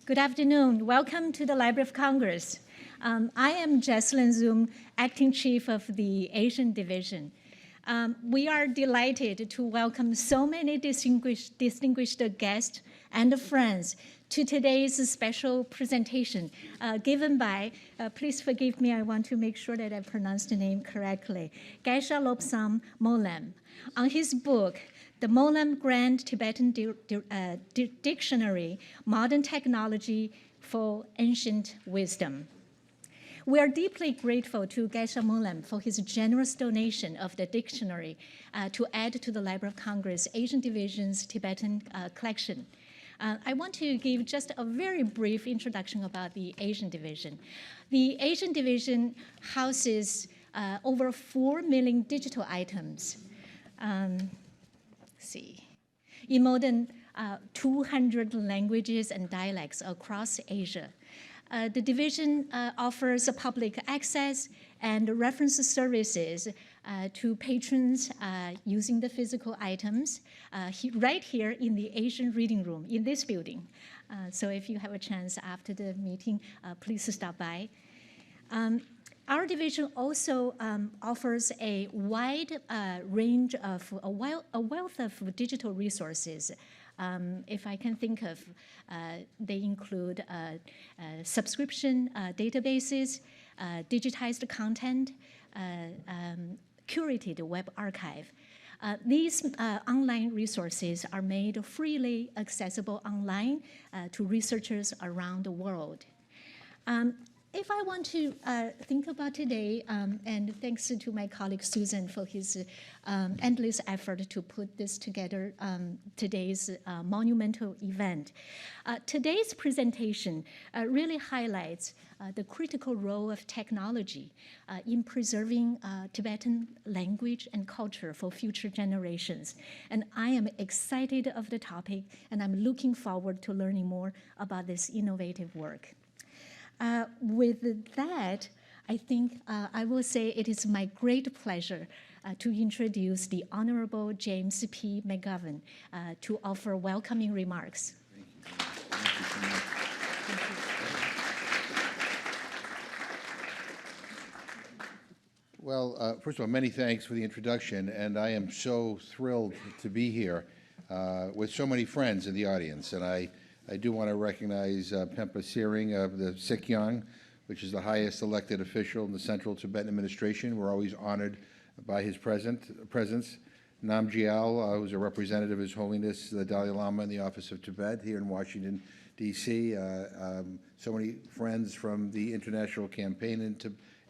Good afternoon. Welcome to the Library of Congress. I am Jessalyn Zoom, Acting Chief of the Asian Division. We are delighted to welcome so many distinguished guests and friends to today's special presentation given by, please forgive me, I want to make sure that I pronounce the name correctly, Geshe Lobsang Molem, on his book, The Molem Grand Tibetan Dictionary, Modern Technology for Ancient Wisdom. We are deeply grateful to Geshe Molem for his generous donation of the dictionary to add to the Library of Congress Asian Division's Tibetan collection. I want to give just a very brief introduction about the Asian Division. The Asian Division houses over 4 million digital items. In more than 200 languages and dialects across Asia. The division offers public access and reference services to patrons using the physical items right here in the Asian Reading Room in this building. So if you have a chance after the meeting, please stop by. Our division also offers a wide range of, a wealth of digital resources. If I can think of, they include subscription databases, digitized content, curated web archive. These online resources are made freely accessible online to researchers around the world. If I want to think about today, and thanks to my colleague Susan for his endless effort to put this together, today's monumental event. Today's presentation really highlights the critical role of technology in preserving Tibetan language and culture for future generations. And I am excited of the topic, and I'm looking forward to learning more about this innovative work. With that, I think I will say it is my great pleasure to introduce the Honorable James P. McGovern to offer welcoming remarks. Well, first of all, many thanks for the introduction, and I am so thrilled to be here with so many friends in the audience. And I do want to recognize Pempa Tsering of the Sikyong, which is the highest elected official in the Central Tibetan Administration. We're always honored by his presence. Nam Gyal, who's a representative of His Holiness the Dalai Lama in the Office of Tibet here in Washington, D.C. So many friends from the International Campaign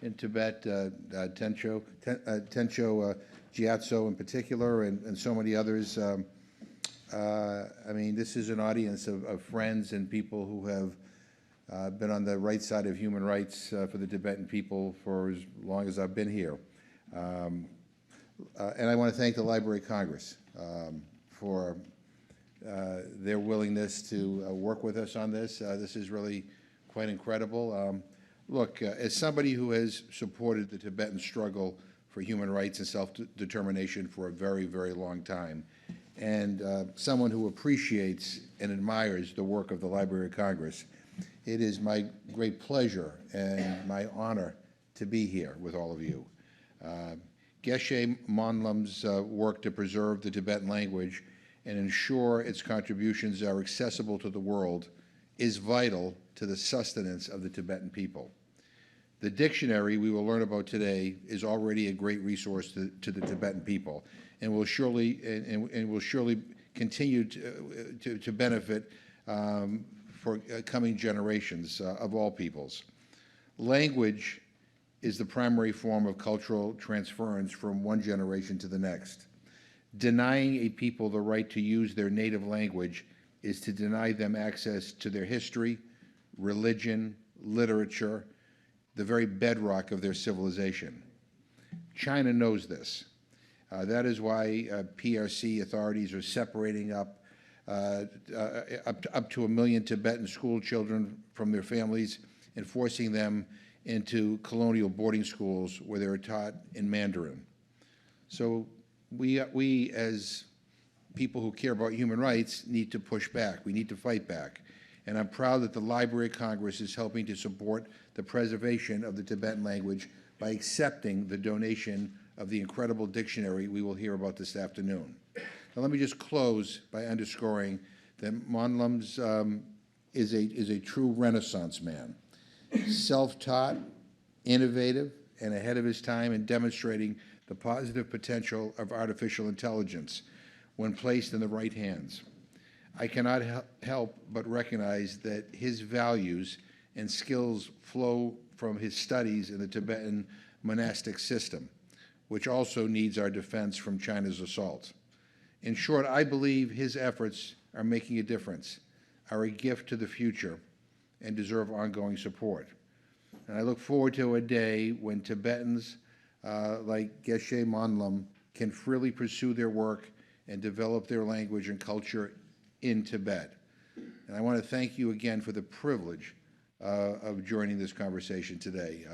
in Tibet, Tencho Gyatso in particular, and so many others. I mean, this is an audience of friends and people who have been on the right side of human rights for the Tibetan people for as long as I've been here. And I want to thank the Library of Congress for their willingness to work with us on this. This is really quite incredible. Look, as somebody who has supported the Tibetan struggle for human rights and self-determination for a very, very long time, and someone who appreciates and admires the work of the Library of Congress, it is my great pleasure and my honor to be here with all of you. Geshe Monlem's work to preserve the Tibetan language and ensure its contributions are accessible to the world is vital to the sustenance of the Tibetan people. The dictionary we will learn about today is already a great resource to the Tibetan people, and will surely continue to benefit for coming generations of all peoples. Language is the primary form of cultural transference from one generation to the next. Denying a people the right to use their native language is to deny them access to their history, religion, literature, the very bedrock of their civilization. China knows this. That is why PRC authorities are separating up to 1 million Tibetan school children from their families and forcing them into colonial boarding schools where they are taught in Mandarin. So we as people who care about human rights need to push back. We need to fight back. and I'm proud that the Library of Congress is helping to support the preservation of the Tibetan language by accepting the donation of the incredible dictionary we will hear about this afternoon. Now, let me just close by underscoring that Monlam's is a true Renaissance man, self-taught, innovative, and ahead of his time in demonstrating the positive potential of artificial intelligence when placed in the right hands. I cannot help but recognize that his values and skills flow from his studies in the Tibetan monastic system, which also needs our defense from China's assault. In short, I believe his efforts are making a difference, are a gift to the future, and deserve ongoing support. And I look forward to a day when Tibetans like Geshe Monlam can freely pursue their work and develop their language and culture in Tibet. And I want to thank you again for the privilege of joining this conversation today.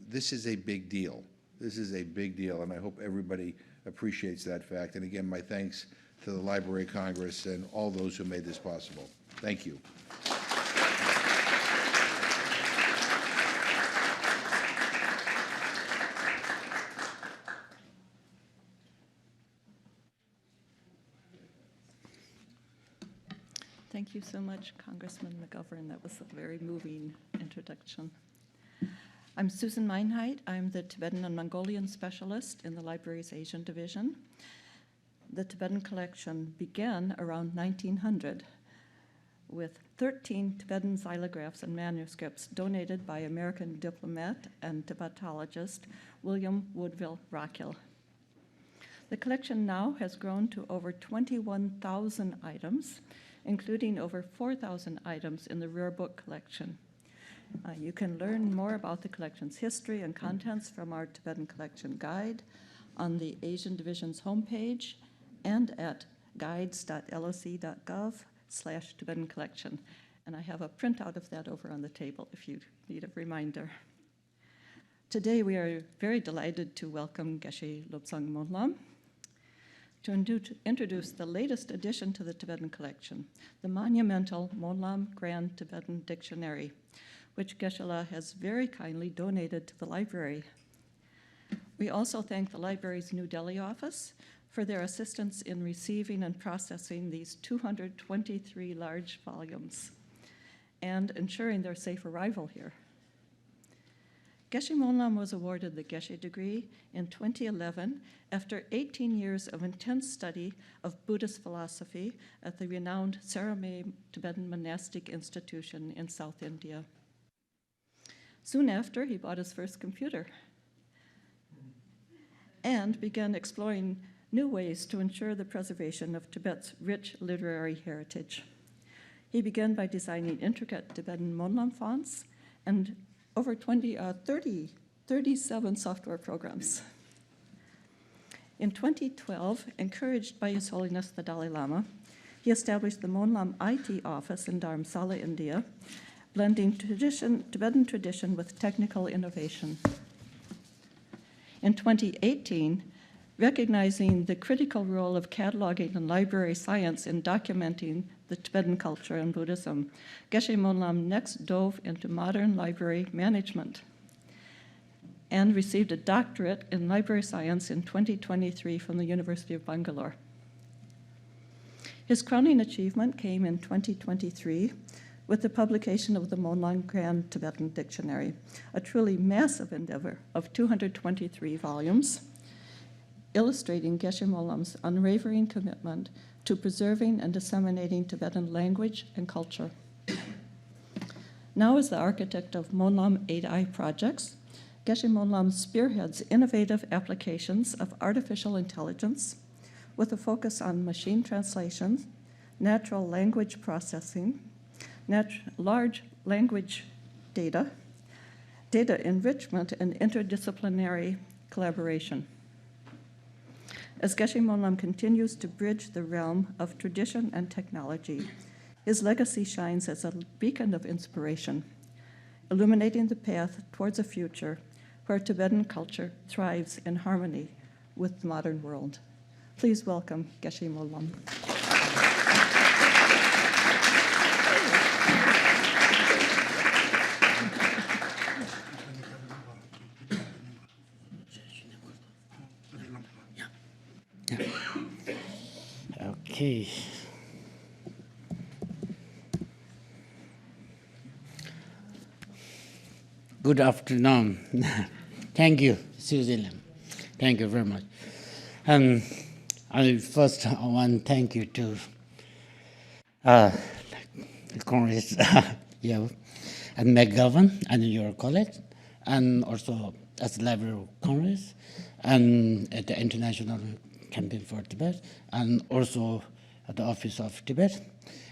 This is a big deal. This is a big deal, and I hope everybody appreciates that fact. And again, my thanks to the Library of Congress and all those who made this possible. Thank you. Thank you so much, Congressman McGovern. That was a very moving introduction. I'm Susan Meinheit. I'm the Tibetan and Mongolian specialist in the library's Asian division. The Tibetan collection began around 1900 with 13 Tibetan xylographs and manuscripts donated by American diplomat and Tibetologist William Woodville Rockhill. The collection now has grown to over 21,000 items, including over 4,000 items in the Rare Book collection. You can learn more about the collection's history and contents from our Tibetan Collection Guide on the Asian Division's homepage and at guides.loc.gov/Tibetan Collection. And I have a printout of that over on the table if you need a reminder. Today we are very delighted to welcome Geshe Lobsang Monlam to introduce the latest addition to the Tibetan collection, the monumental Monlam Grand Tibetan Dictionary, which Geshe-la has very kindly donated to the library. We also thank the library's New Delhi office for their assistance in receiving and processing these 223 large volumes and ensuring their safe arrival here. Geshe Monlam was awarded the Geshe degree in 2011 after 18 years of intense study of Buddhist philosophy at the renowned Saramay Tibetan Monastic Institution in South India. Soon after, he bought his first computer and began exploring new ways to ensure the preservation of Tibet's rich literary heritage. He began by designing intricate Tibetan Monlam fonts and over 37 software programs. In 2012, encouraged by His Holiness the Dalai Lama, he established the Monlam IT office in Dharamsala, India, blending Tibetan tradition with technical innovation. In 2018, recognizing the critical role of cataloging and library science in documenting the Tibetan culture and Buddhism, Geshe Monlam next dove into modern library management and received a doctorate in library science in 2023 from the University of Bangalore. His crowning achievement came in 2023 with the publication of the Monlam Grand Tibetan Dictionary, a truly massive endeavor of 223 volumes, illustrating Geshe Monlam's unwavering commitment to preserving and disseminating Tibetan language and culture. Now as the architect of Monlam 8i projects, Geshe Monlam spearheads innovative applications of artificial intelligence with a focus on machine translation, natural language processing, large language data, data enrichment, and interdisciplinary collaboration. As Geshe Monlam continues to bridge the realm of tradition and technology, his legacy shines as a beacon of inspiration, illuminating the path towards a future where Tibetan culture thrives in harmony with the modern world. Please welcome Geshe Monlam. Okay. Good afternoon. Thank you, Susan. Thank you very much. First, I want to thank you to Congress, yeah, and McGovern and your colleagues, and also as Library of Congress, and at the International Campaign for Tibet, and also at the Office of Tibet,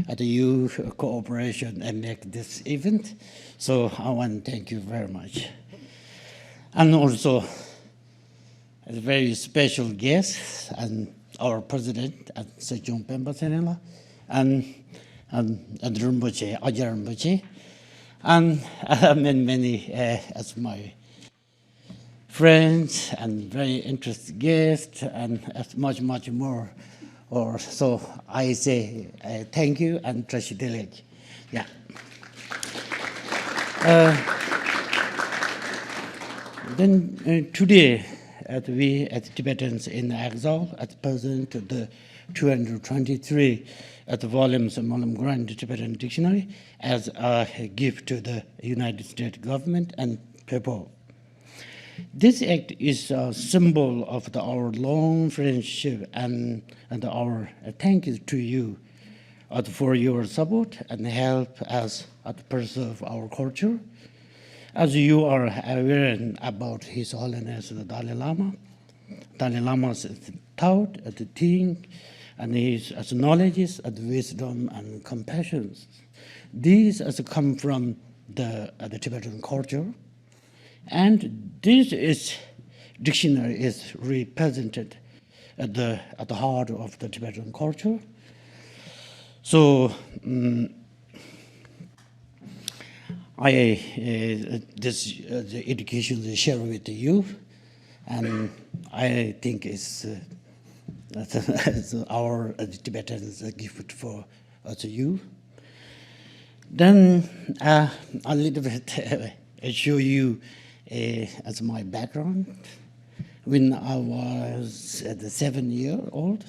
at the EU cooperation and make this event. So I want to thank you very much. And also, a very special guest, and our president, Sejong Pemba Senela, and Rinpoche, Ajahn Rinpoche, and many as my friends and very interested guests, and as much more. Or so I say thank you and Trashi Deleg. Yeah. Then today, we as Tibetans in exile, at present the 223 volumes of Molam Grand Tibetan Dictionary as a gift to the United States government and people. This act is a symbol of our long friendship and our thank you to you for your support and help us to preserve our culture. As you are aware about His Holiness the Dalai Lama, Dalai Lama's thought, the think, and his knowledge, wisdom, and compassion. These come from the Tibetan culture. And this dictionary is represented at the heart of the Tibetan culture. So the education is shared with you, and I think it's our Tibetans gift for you. Then a little bit show you as my background. When I was 7-year-old,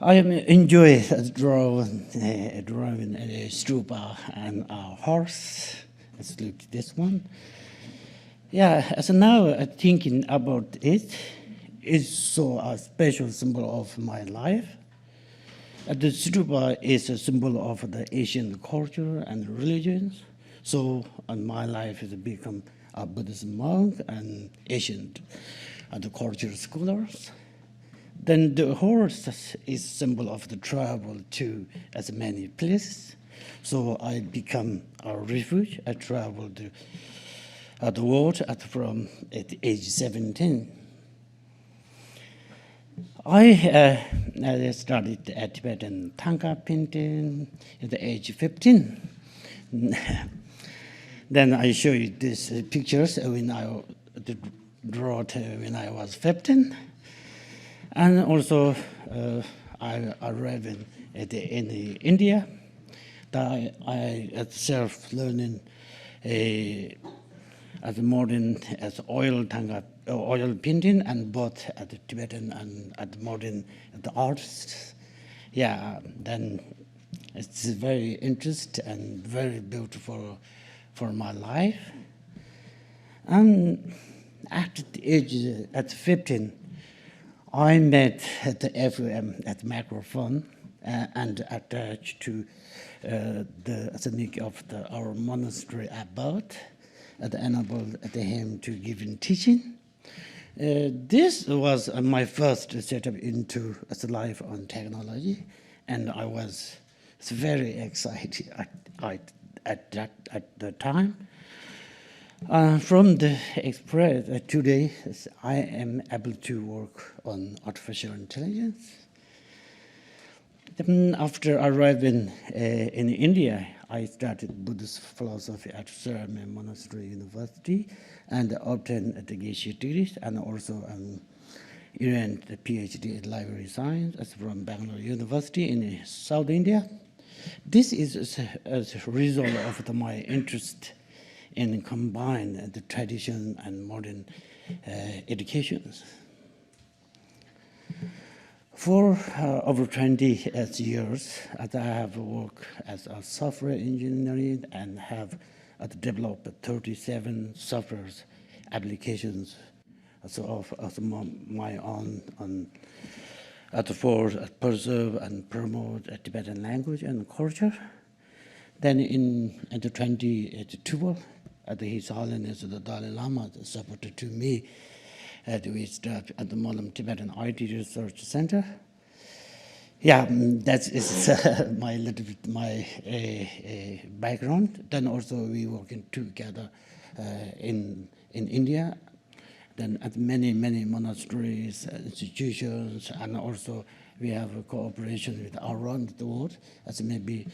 I enjoy drawing a stupa and a horse. Let's look at this one. Yeah, as now thinking about it, it's so a special symbol of my life. The stupa is a symbol of the Asian culture and religions. So my life has become a Buddhist monk and Asian the cultural scholars. Then the horse is symbol of the travel to as many places. So I become a refuge. I traveled the world from at age 17. I started at Tibetan Thangka painting at the age 15. Then I show you these pictures when I draw when I was 15. And also I arrived in India. I self-learning as modern as oil painting and both at the Tibetan and at modern the artists. Yeah, then it's very interesting and very beautiful for my life. And at the age at 15, I met at the FM at microphone and attached to the ascetic of our monastery about enabled him to give in teaching. This was my first setup into life on technology, and I was very excited at the time. From the Express today, I am able to work on artificial intelligence. Then after arriving in India, I started Buddhist philosophy at Sarame Monastery University and obtained the Geshe degrees, and also earned the PhD in library science from Bangalore University in South India. This is as a result of my interest in combine the tradition and modern education. For over 20 years, as I have worked as a software engineer and have developed 37 software applications of my own for preserve and promote Tibetan language and culture. Then in 2012, His Holiness the Dalai Lama supported to me we start at the Molam Tibetan IT Research Center. Yeah, that is my little bit my background. Then also we working together in India. Then at many monasteries, institutions, and also we have a cooperation with around the world, as maybe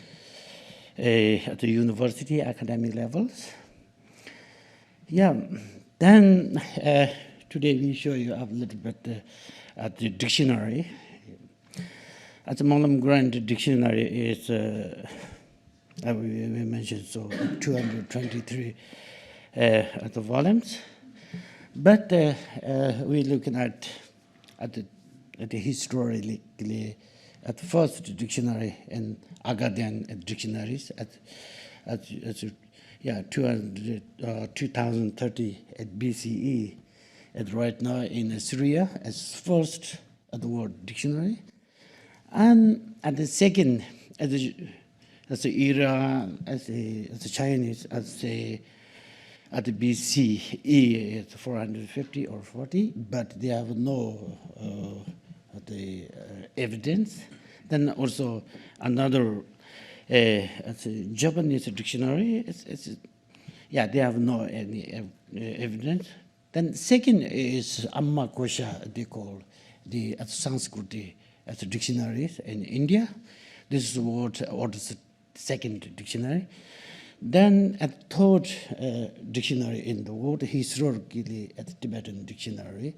at the university academic levels. Yeah, then today we show you a little bit at the dictionary. At the Molam Grand Dictionary is, we mentioned, so 223 at the volumes. But we're looking at the historically, at the first dictionary in Aggadian dictionaries at 2030 at BCE. And right now in Assyria as first at the word dictionary. And at the second, as the Iran, as the Chinese, at the BCE, it's 450 or 40, but they have no evidence. Then also another, as a Japanese dictionary, they have no any evidence. Then second is Amma Kosha, they call the Sanskrit as a dictionaries in India. This is what or the second dictionary. Then a third dictionary in the world, historically at the Tibetan dictionary,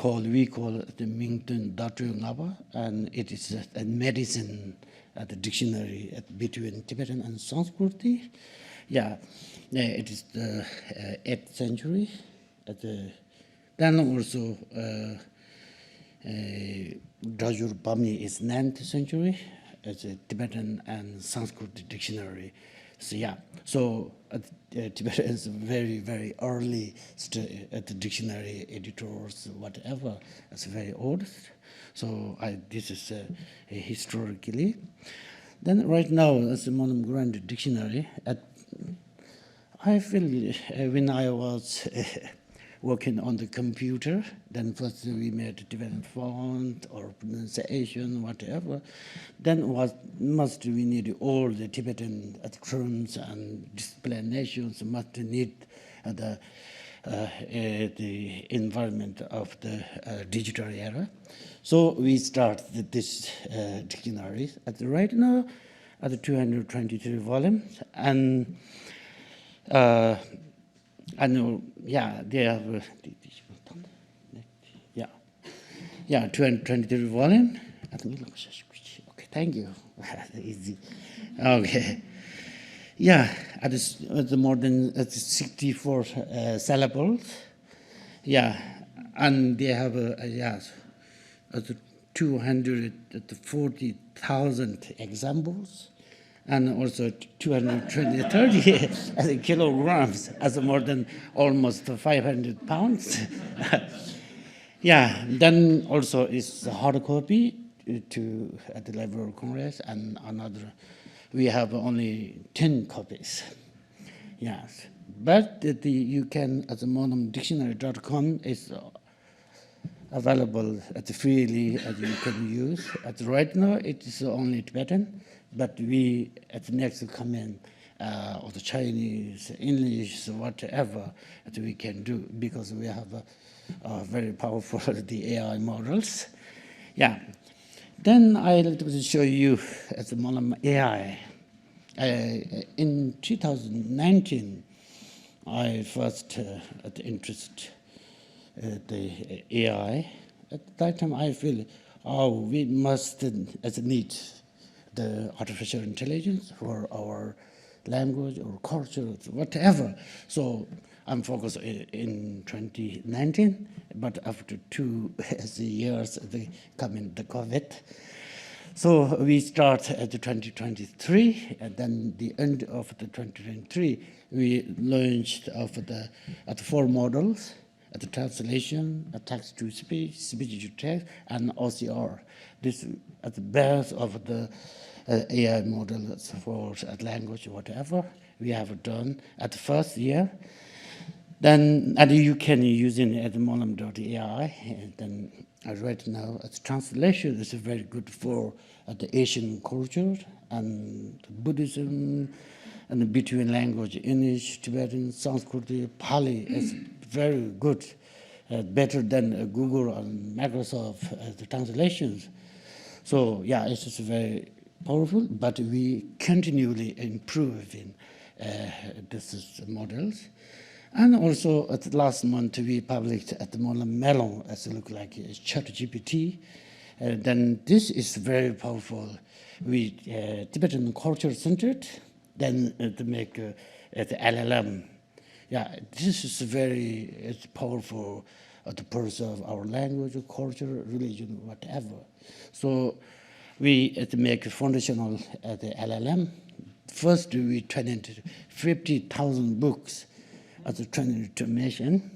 we call it the Mington Datu Ngaba, and it is a medicine at the dictionary between Tibetan and Sanskrit. Yeah, it is the 8th century. Then also Rajur Bami is 9th century as a Tibetan and Sanskrit dictionary. So yeah, so Tibetan is very early at the dictionary editors, whatever. It's very old. So this is historically. Then right now, as the Molam Grand Dictionary, I feel when I was working on the computer, then first we made Tibetan font or pronunciation, whatever. Then we need all the Tibetan terms and explanations must need the environment of the digital era. So we start this dictionary right now at the 223 volumes, and they have 223 volume. Okay, thank you. Easy. Okay. Yeah, at the more than 64 syllables. Yeah, and they have 240,000 examples, and also 230 kilograms, as more than almost 500 pounds. Yeah, then also is the hard copy at the Library of Congress, and another. We have only 10 copies. Yes, but you can at the monumdictionary.com is available freely as you can use. Right now it is only Tibetan, but we at the next come in of the Chinese, English, whatever that we can do, because we have very powerful the AI models. Yeah. Then I'll show you as the Molam AI. In 2019, I first had interest the AI. At that time, I feel, we must need the artificial intelligence for our language or culture, whatever. So I'm focused in 2019, but after 2 years, they come in the COVID. So we start at the 2023, and then the end of the 2023, we launched at 4 models, at the translation, a text to speech, speech to text, and OCR. This at the base of the AI models for language, whatever we have done at the first year. Then and you can use it at molam.ai. And then right now, as translation is very good for the Asian culture and Buddhism and between language, English, Tibetan, Sanskrit, Pali is very good, better than Google and Microsoft the translations. So yeah, it's just very powerful, but we continually improving these models. And also, at last month, we published at the Melon, as it look like it's ChatGPT. Then this is very powerful. We Tibetan culture centered. Then to make the LLM. Yeah, this is it's powerful to preserve our language, culture, religion, whatever. So we make a foundational the LLM. First, we trained 50,000 books as a training automation.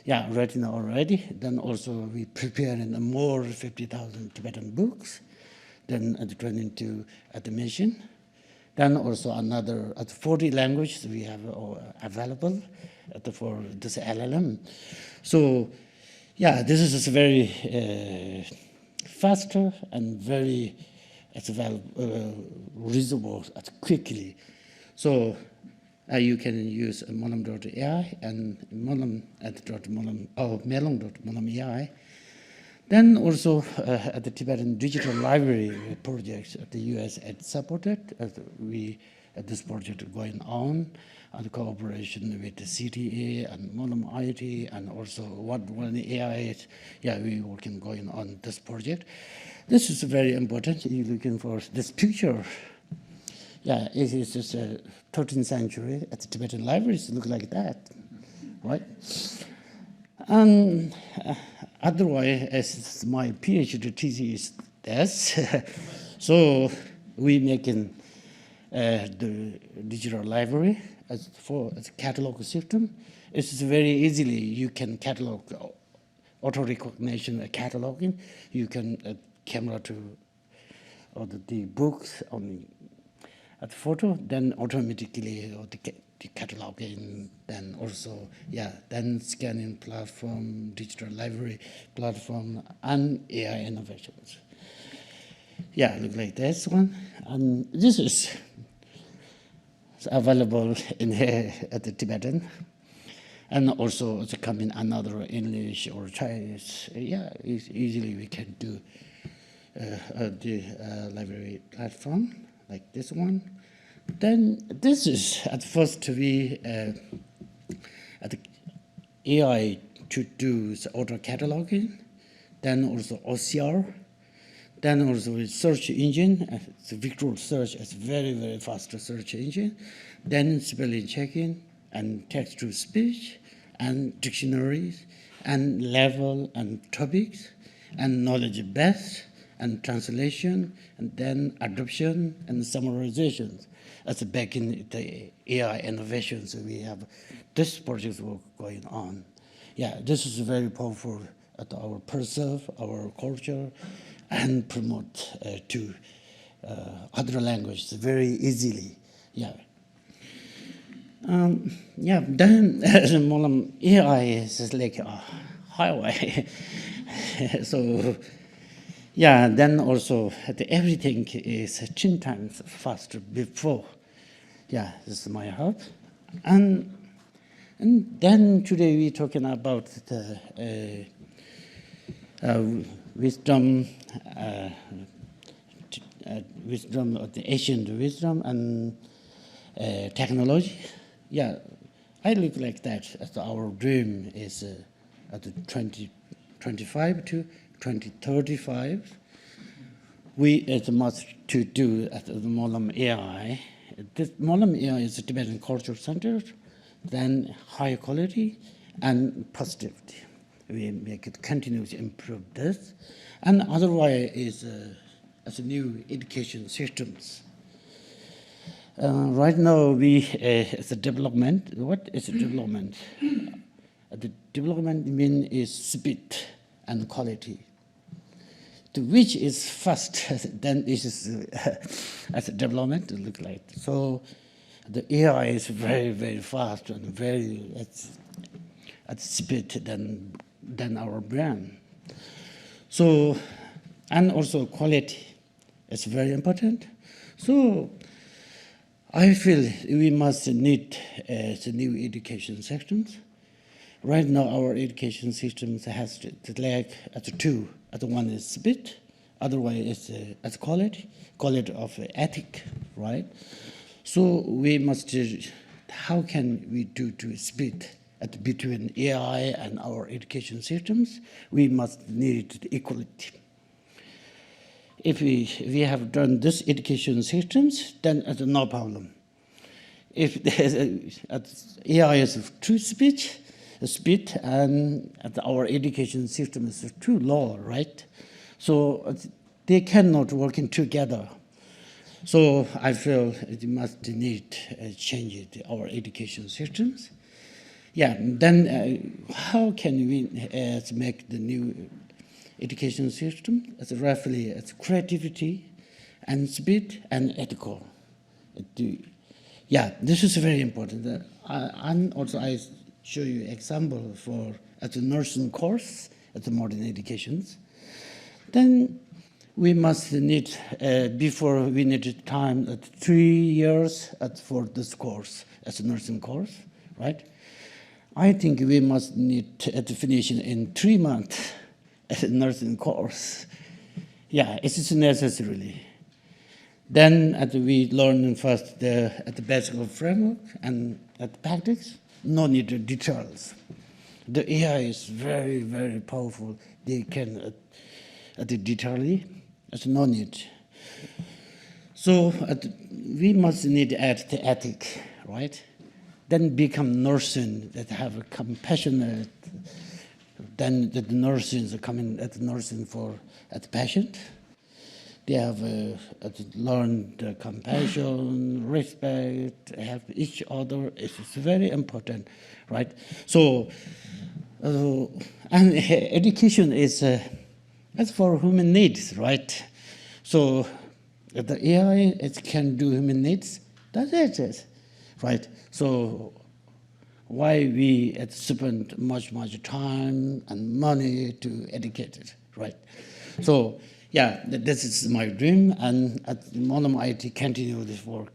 Yeah, written already. Then also we prepared more 50,000 Tibetan books. Then at the training to automation. Then also another 40 languages we have available for this LLM. So yeah, this is very faster and very reasonable quickly. So you can use molam.ai and melon.molam.ai. Then also at the Tibetan Digital Library project at the US had supported. This project going on and cooperation with the CTA and Molam IT and also one AI. Yeah, we working going on this project. This is very important. You're looking for this picture. Yeah, it is just 13th century at the Tibetan libraries look like that, right? And otherwise, as my PhD thesis does, so we making the digital library as a catalog system. It's very easily you can catalog auto recognition cataloging. You can camera to or the books on at photo, then automatically the cataloging, then also then scanning platform, digital library platform, and AI innovations. Yeah, look like this one, and this is available in here at the Tibetan, and also it's coming another English or Chinese. Yeah, easily we can do the library platform like this one. Then this is at first we at the AI to do the auto cataloging, then also OCR, then also with search engine. The vector search is very fast search engine. Then spelling checking and text to speech and dictionaries and level and topics and knowledge base and translation and then adoption and summarizations. As back in the AI innovations, we have this project work going on. Yeah, this is very powerful at our preserve our culture and promote to other languages very easily. Yeah. Then Molam AI is like a highway. So yeah, then also everything is 10 times faster before. Yeah, this is my hope. And then today we're talking about the wisdom, wisdom of the ancient wisdom and technology. Yeah, I look like that as our dream is at the 2025 to 2035. We must to do at the Molam AI this Molam is a Tibetan cultural center, then high quality and positivity. We make it continue to improve this. And otherwise is as a new education systems. Right now, it's a development. What is development? The development mean is speed and quality. To which is fast, then this is as a development to look like. So the AI is very, very fast and very at speed than our brain. So, and also quality is very important. So I feel we must need the new education systems. Right now, our education systems has to lack at two. At one is speed, otherwise it's quality of ethic, right? So we must. How can we do to speed between AI and our education systems? We must need equality. If we have done this education systems, then it's no problem. If AI is too speed and our education system is too low, right? So they cannot work together. So I feel it must need change our education systems. Yeah, then how can we make the new education system as roughly as creativity and speed and ethical? Yeah, this is very important. And also I show you example for at the nursing course at the modern educations. Then we must need before we need time at 3 years for this course as a nursing course, right? I think we must need to finish in 3 months as a nursing course. Yeah, it is necessarily. Then we learn first at the basic framework and at the practice, no need to details. The AI is very, very powerful. They can at the detail, there's no need. So we must need to add the ethic, right? Then become nursing that have a compassionate. Then the nurses are coming at nursing at the patient. They have learned compassion, respect, have each other. It's very important, right? So, and education is as for human needs, right? So, the AI it can do human needs. That's it, right? So, why we spend much time and money to educate it, right? So. Yeah, this is my dream, and at Molam IT continue this work.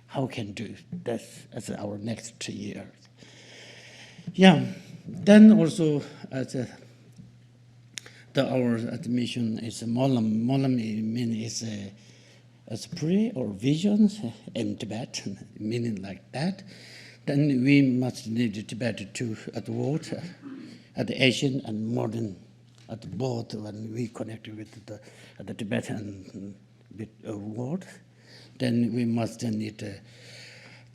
How can do this as our next 2 years? Yeah, then also our mission is Molam. Molam means is prayer or visions in Tibet, meaning like that. Then we must need Tibet to at the world, at the Asian and modern. At both when we connect with the Tibetan world, then we must need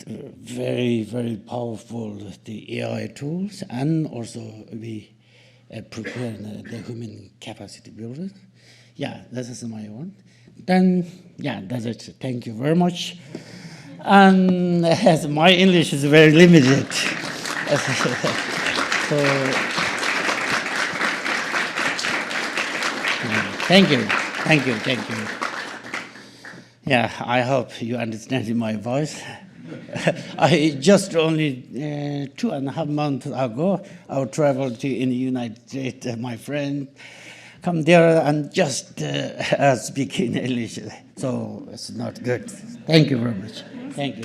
very, very powerful the AI tools, and also we prepare the human capacity building. Yeah, this is my one. Then, yeah, that's it. Thank you very much. And as my English is very limited, so. Thank you. Yeah, I hope you understand my voice. I just only 2.5 months ago, I traveled in the United States. My friend come there and just speak in English, so it's not good. Thank you very much. Thank you.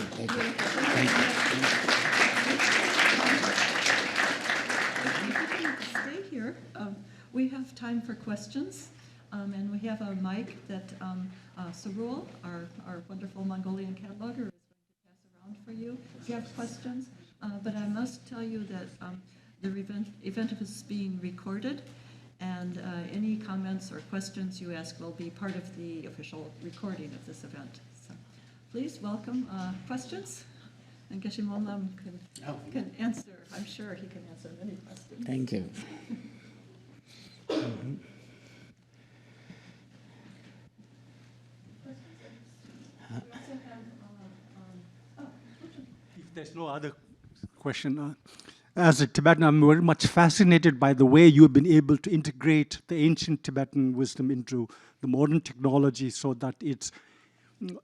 Stay here. We have time for questions. And we have a mic that Sarul, our wonderful Mongolian cataloger, is going to pass around for you if you have questions. But I must tell you that the event is being recorded, and any comments or questions you ask will be part of the official recording of this event. So, please welcome questions. And Geshe Monlam can answer. I'm sure he can answer many questions. Thank you. If there's no other question, as a Tibetan, I'm very much fascinated by the way you have been able to integrate the ancient Tibetan wisdom into the modern technology so that it's,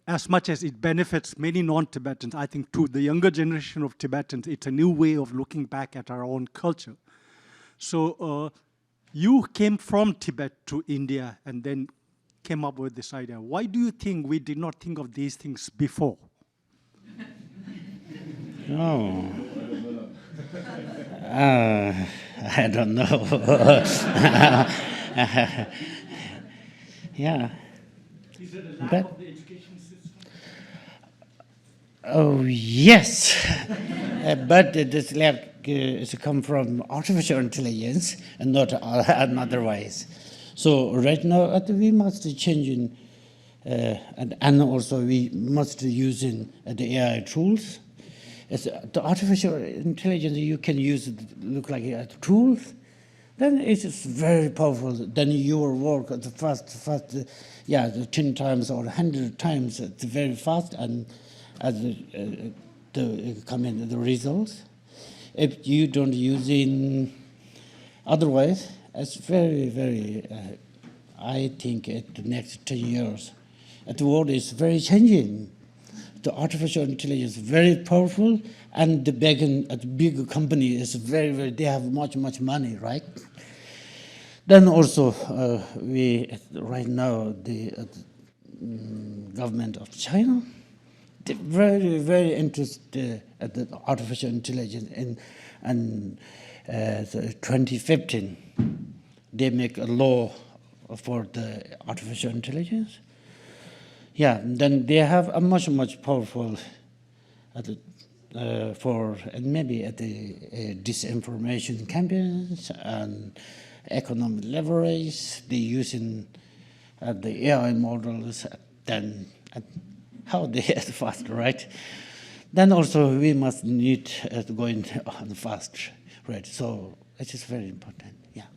as much as it benefits many non-Tibetans, I think to the younger generation of Tibetans, it's a new way of looking back at our own culture. So you came from Tibet to India and then came up with this idea. Why do you think we did not think of these things before? Oh. I don't know. Yeah. Is it a lack But- of the education system? Oh, yes. But this lab is come from artificial intelligence and not otherwise. So right now we must change in, and also we must use in the AI tools. As the artificial intelligence you can use it look like a tool, then it is very powerful. Then your work at the fast, yeah, the 10 times or 100 times, it's very fast and as the results. If you don't use it otherwise, it's very, very, I think at the next 10 years, the world is very changing. The artificial intelligence is very powerful, and the big company is very, very, they have much money, right? Then also, we, right now, the government of China, they're very, very interested at the artificial intelligence. And 2015, they make a law for the artificial intelligence. Yeah, then they have a much powerful for and maybe at the disinformation campaigns and economic leverage. They using the AI models. Then how they are fast, right? Then also we must need to go in on the fast, right? So it is very important. Yeah.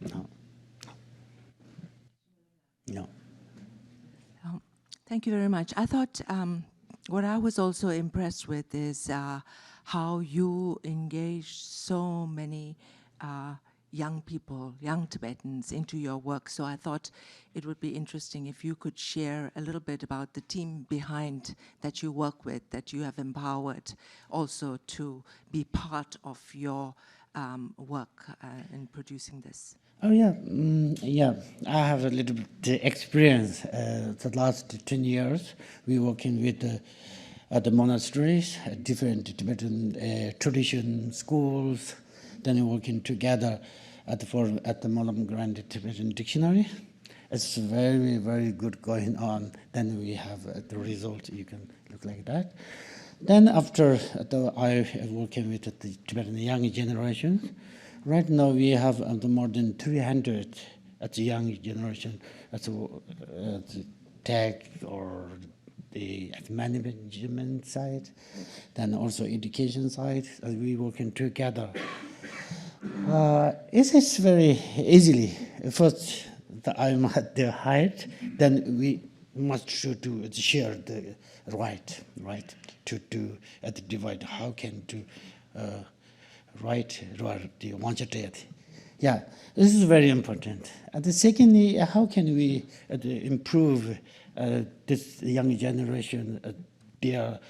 No. Thank you very much. I thought what I was also impressed with is how you engage so many young people, young Tibetans into your work. So I thought it would be interesting if you could share a little bit about the team behind that you work with, that you have empowered also to be part of your work in producing this. Oh yeah, yeah. I have a little bit experience. The last 10 years, we working with at the monasteries, different Tibetan tradition schools. Then working together at the Molam Grand Tibetan Dictionary. It's very, very good going on. Then we have the result. You can look like that. Then after I working with the Tibetan young generation. Right now we have more than 300 at the young generation at the tech or the management side, then also education side. We working together. It is very easily. First, I'm at the height. Then we must share the right to do at the divide. How can do. Right, the wanted. Yeah, this is very important. And secondly, how can we improve this young generation, their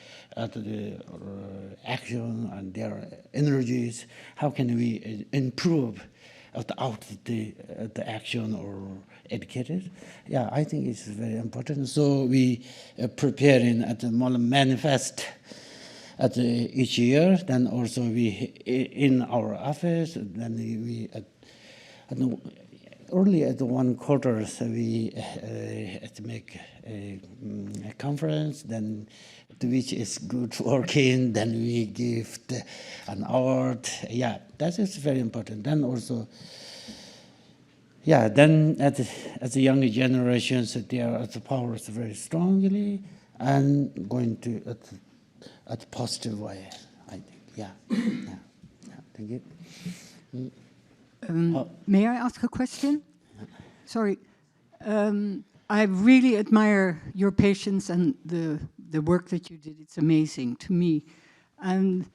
action and their energies? How can we improve the action or educated? Yeah, I think it's very important. So we preparing at the Molam Manifest at each year. Then also we in our office. Then we early at the 1 quarter, so we had to make a conference. Then which is good working. Then we give an award. Yeah, that is very important. Then also. Yeah, then at the younger generations, they are at the powers very strongly. and going to at a positive way, I think. Yeah. Thank you. May I ask a question? Sorry. I really admire your patience and the work that you did. It's amazing to me. And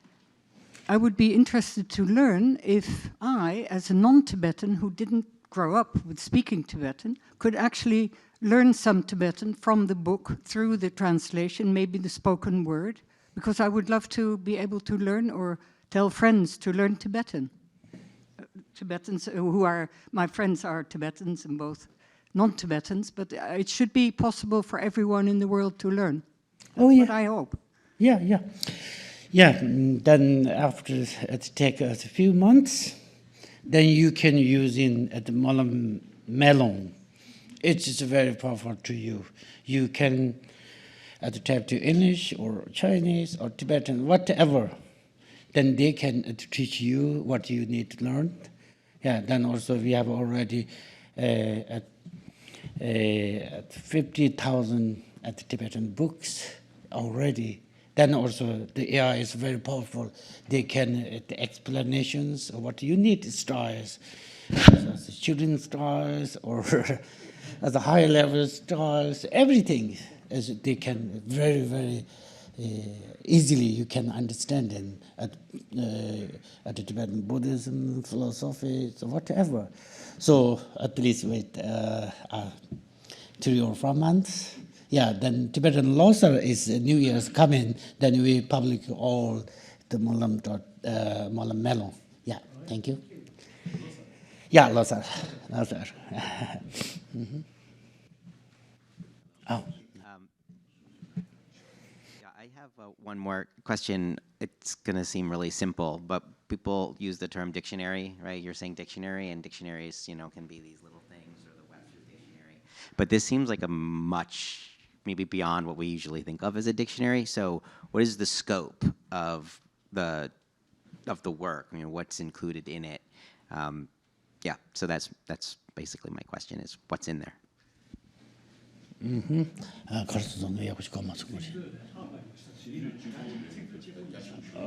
I would be interested to learn if I, as a non-Tibetan who didn't grow up with speaking Tibetan, could actually learn some Tibetan from the book through the translation, maybe the spoken word, because I would love to be able to learn or tell friends to learn Tibetan. Tibetans who are, my friends are Tibetans and both non-Tibetans, but it should be possible for everyone in the world to learn. That's what I hope. Yeah. Then after it take us a few months, then you can use in at the Molam Melon. It is very powerful to you. You can type to English or Chinese or Tibetan, whatever. Then they can teach you what you need to learn. Yeah. Then also we have already at 50,000 Tibetan books already. Then also the AI is very powerful. They can the explanations of what you need styles, as children's styles or as a higher level styles, everything as they can very easily you can understand in at the Tibetan Buddhism, philosophy, so whatever. So at least with 3 or 4 months. Yeah, then Tibetan Losar is New Year's coming, then we publish all the Molam Melon. Yeah, thank you. Yeah, Losar. Mm-hmm. Oh. I have one more question. It's going to seem really simple, but people use the term dictionary, right? You're saying dictionary, and dictionaries, can be these little things, or the Webster's dictionary. But this seems like a much, maybe beyond what we usually think of as a dictionary. So what is the scope of the work? What's included in it? So that's basically my question, is what's in there?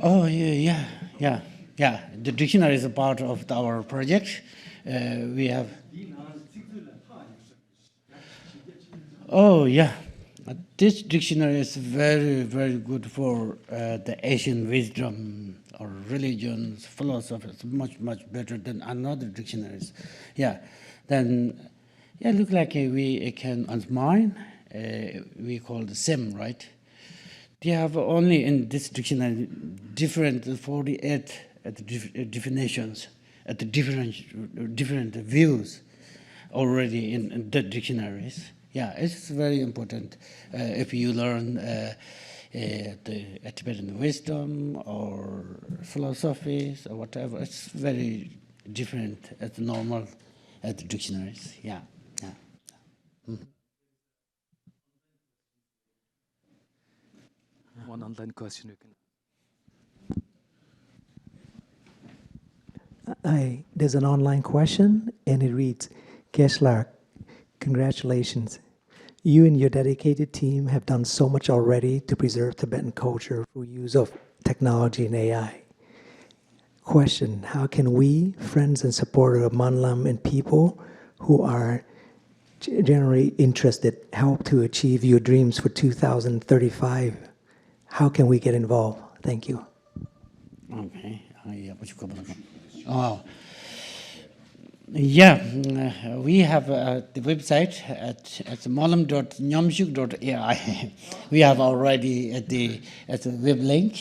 Oh, yeah. The dictionary is a part of our project. We have. Oh, yeah. This dictionary is very good for the Asian wisdom or religions, philosophy. It's much better than another dictionaries. Yeah. Then, look like we can undermine. We call the SIM, right? They have only in this dictionary different 48 definitions, at the different views already in the dictionaries. Yeah, it's very important if you learn the Tibetan wisdom or philosophies or whatever. It's very different at the normal at the dictionaries. Yeah. Mm-hmm. One online question you can. There's an online question, and it reads, Keshlar, congratulations. You and your dedicated team have done so much already to preserve Tibetan culture through use of technology and AI. Question, how can we, friends and supporters of Monlam and people who are generally interested, help to achieve your dreams for 2035? How can we get involved? Thank you. Okay. Oh. Yeah, we have the website at molam.nyamshuk.ai. We have already at the web link.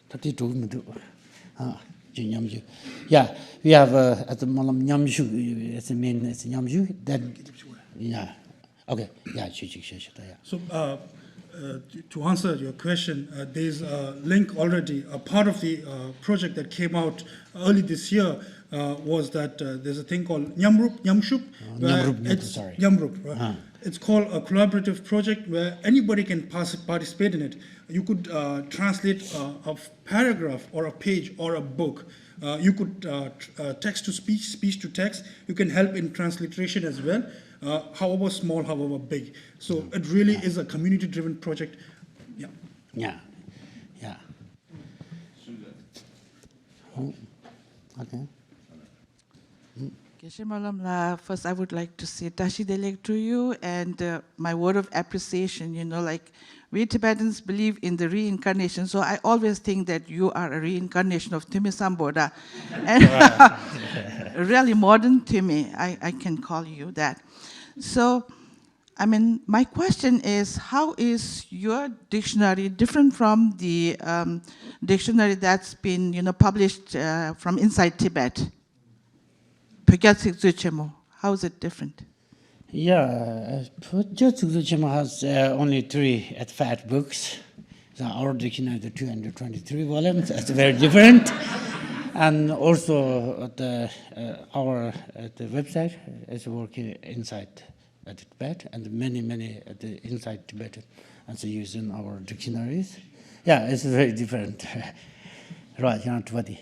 32. Yeah, we have at the Molam Nyamshuk. It's the main. It's Nyamshuk. Then, yeah. Okay. Yeah. So, to answer your question, there's a link already. A part of the project that came out early this year was that there's a thing called Nyamshuk. Nyamrup. Right? It's called a collaborative project where anybody can participate in it. You could translate a paragraph or a page or a book. You could text to speech, speech to text. You can help in transliteration as well. however small, however big. So it really is a community-driven project. Yeah. Yeah, yeah. Oh, okay. First, I would like to say Tashi Delek to you, and my word of appreciation. Like we Tibetans believe in the reincarnation, so I always think that you are a reincarnation of Timi Samboda, and really modern Timi. I can call you that. So, I mean, my question is, how is your dictionary different from the dictionary that's been, published from inside Tibet? How is it different? Yeah, Pujat has only 3 fat books. So our dictionary, the 223 volumes, that's very different. And also our the website is working inside Tibet, and many inside Tibet, and so using our dictionaries. Yeah, it's very different. Right, Twadi.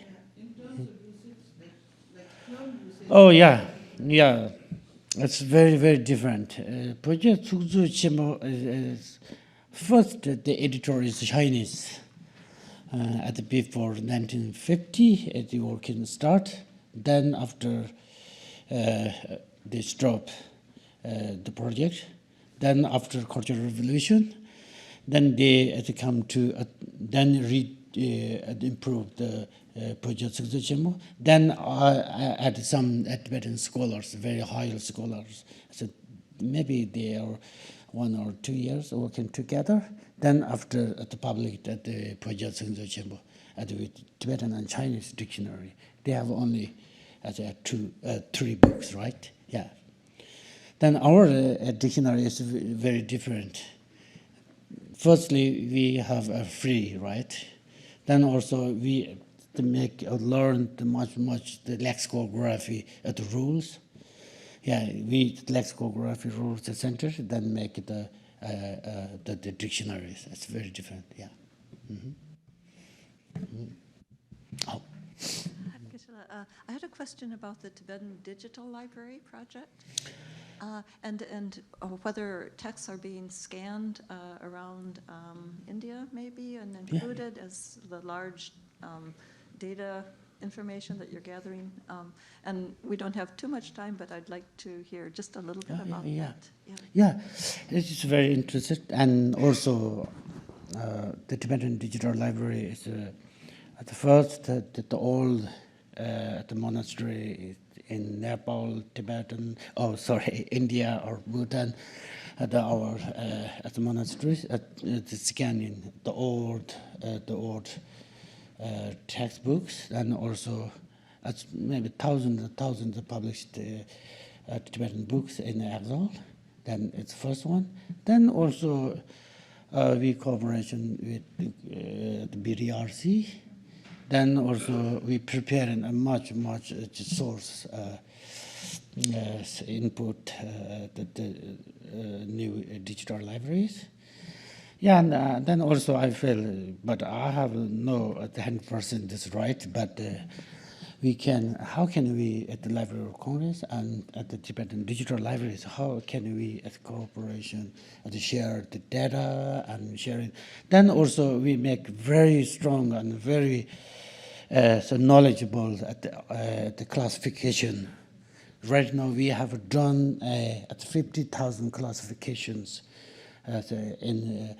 Oh yeah, it's very different. Project Tsukzu Chimo is first the editor is Chinese. Before 1950, the working start. Then after they stop the project. Then after Cultural Revolution, then they come to then improve the Project Tsukzu. Then add some Tibetan scholars, very high scholars. So maybe they are 1 or 2 years working together. Then after the public at the Project Tsukzu with Tibetan and Chinese dictionary, they have only 3 books, right? Yeah. Then our dictionary is very different. Firstly, we have a free, right? Then also we learn much the lexicography the rules. Yeah, we lexicography rules the center, then make the dictionaries. It's very different. Yeah. Oh. I had a question about the Tibetan Digital Library project, and whether texts are being scanned around India, maybe, and included as the large data information that you're gathering. And we don't have too much time, but I'd like to hear just a little bit about that. Yeah, it is very interesting. And also, the Tibetan Digital Library is at the first, the old the monastery in Nepal, India or Bhutan, at the monasteries, scanning the old textbooks, and also maybe thousands of published Tibetan books in exile. Then it's the first one. Then also we cooperation with the BDRC. Then also we prepare a much source input the new digital libraries. Yeah, and then also I feel, but I have no 100% this right, but how can we at the Library of Congress and at the Tibetan Digital Libraries, how can we as cooperation share the data and sharing? Then also we make very strong and very so knowledgeable at the classification. Right now we have done at 50,000 classifications in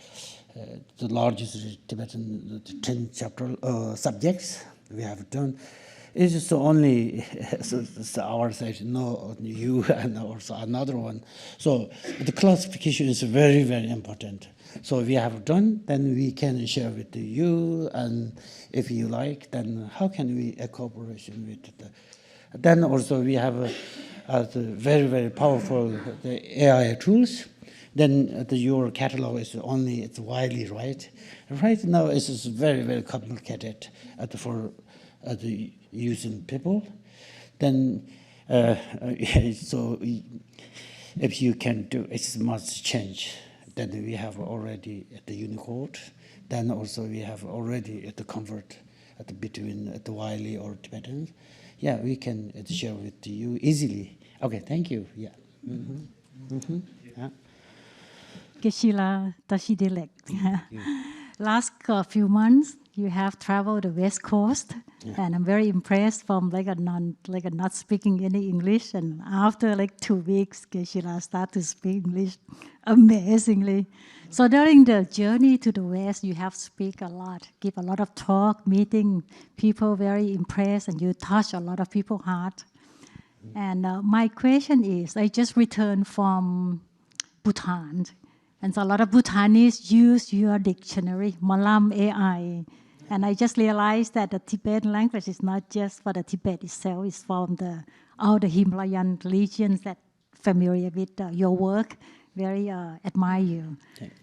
the largest Tibetan 10 chapter subjects we have done. It's just only our side, no you and also another one. So the classification is very important. So we have done, then we can share with you, and if you like, then how can we cooperation with the, then also we have the very powerful the AI tools. Then your catalog is it's widely, right? Right now it's very complicated for the using people. Then so if you can do, it must change. Then we have already at the Unicode. Then also we have already at the convert between the Wiley or Tibetans. Yeah, we can share with you easily. Okay, thank you. Yeah. Yeah. Geshe-la Tashidilek. Last few months, you have traveled the West Coast, and I'm very impressed from not speaking any English, and after 2 weeks, Geshe-la start to speak English amazingly. So during the journey to the West, you have speak a lot, give a lot of talk, meeting people, very impressed, and you touch a lot of people's heart. And my question is, I just returned from Bhutan, and so a lot of Bhutanese use your dictionary, Malam AI. And I just realized that the Tibetan language is not just for the Tibet itself, it's from all the Himalayan regions that familiar with your work, very admire you.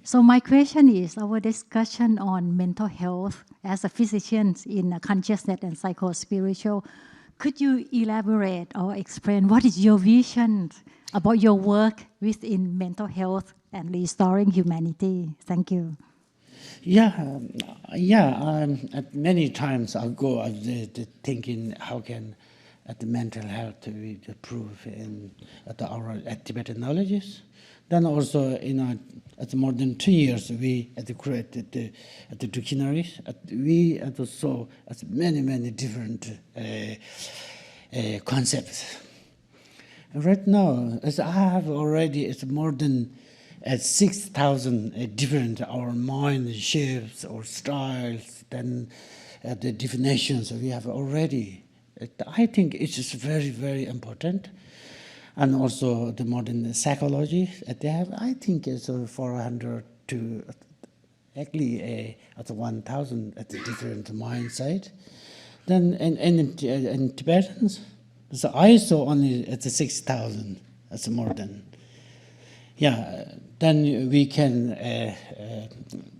So my question is, our discussion on mental health as a physician in consciousness and psycho-spiritual, could you elaborate or explain what is your vision about your work within mental health and restoring humanity? Thank you. At many times I go thinking how can the mental health be improved at Tibetan knowledges. Then also, at more than 2 years, we created the dictionaries. We saw many different concepts. Right now, as I have already, it's more than 6,000 different our mind shapes or styles. Then the definitions we have already. I think it's just very important. And also the modern psychology they have, I think it's 400 to actually at 1,000 at the different mindset. Then in Tibetans, so I saw only at the 6,000 as more than. Then we can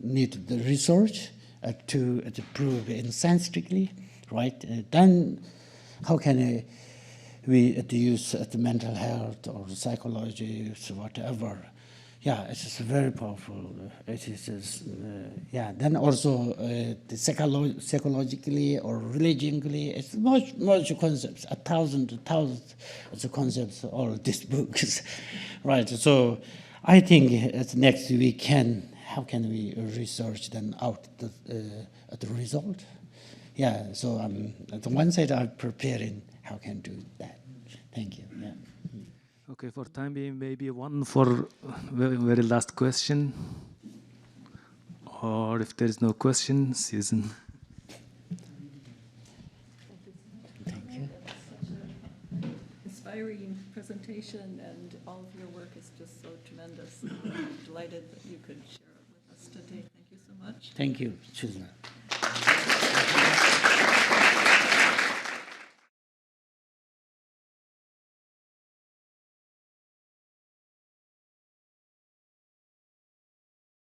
need the research to prove in scientifically, right? Then how can we use the mental health or psychology, so whatever? It's just very powerful. It is just, Then also the psychologically or religiously, it's much concepts, thousands of concepts, all these books, right? So I think next we how can we research them out the result? So at the one side I'm preparing how can do that. Thank you. Okay, for time being, maybe one for very last question. Or if there is no question, Susan. Thank you. Inspiring presentation, and all of your work is just so tremendous. I'm delighted that you could share it with us today. Thank you so much. Thank you, Susan.